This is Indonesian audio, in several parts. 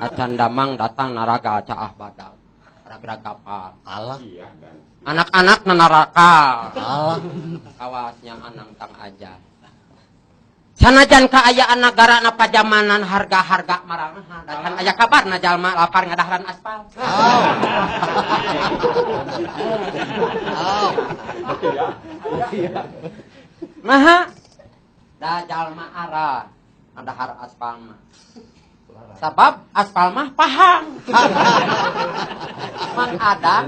Acan damang datang naraga caah badak. Raga kapal. Allah. Anak-anak na neraka. Allah. Kawasnya anang tang aja. Sanajan kaayaan negara na pajamanan harga-harga maraha. Dan aya kabar na jalma lapar ngadahran aspal. Maha. Da jalma ara ngadahar aspal mah. Sabab aspal mah paham. Mang Adang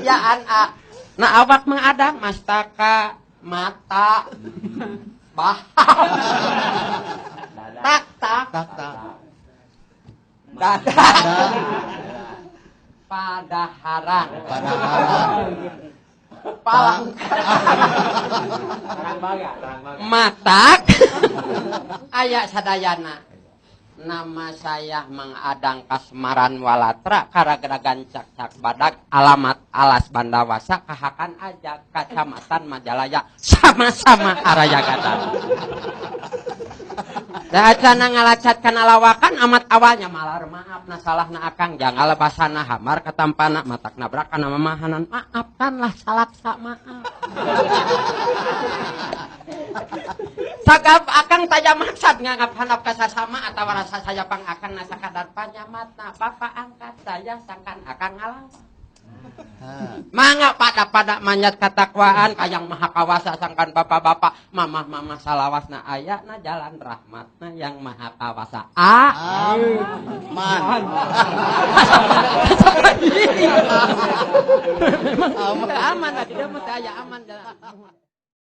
ya na awak Mang Adang mastaka mata paham tak dada padaharan palang matak aya sadayana. Nama saya Mang Adang Kasmaran Walatra Karageragan Cak Badak alamat Alas Bandawasa Kahakan aja Kacamatan Majalaya sama-sama araya gada. Da acana ngalacatkan alawakan amat awalnya malar maaf na salah na akang jangan basana hamar katampana matak nabrakan mamahanan maafkanlah salak sak maaf. Sagap akang tajam maksad nganggap hanap kasasama atau rasa saya pang akang nasa kadar panyamat na papa angkat saya sangkan akang ngalawa. Mangga pada manjat katakwaan kayang maha kawasa sangkan bapak-bapak mamah-mamah salawas na aya na jalan rahmat na yang maha kawasa. Man. Memang aman, tidak mesti aya aman jalan.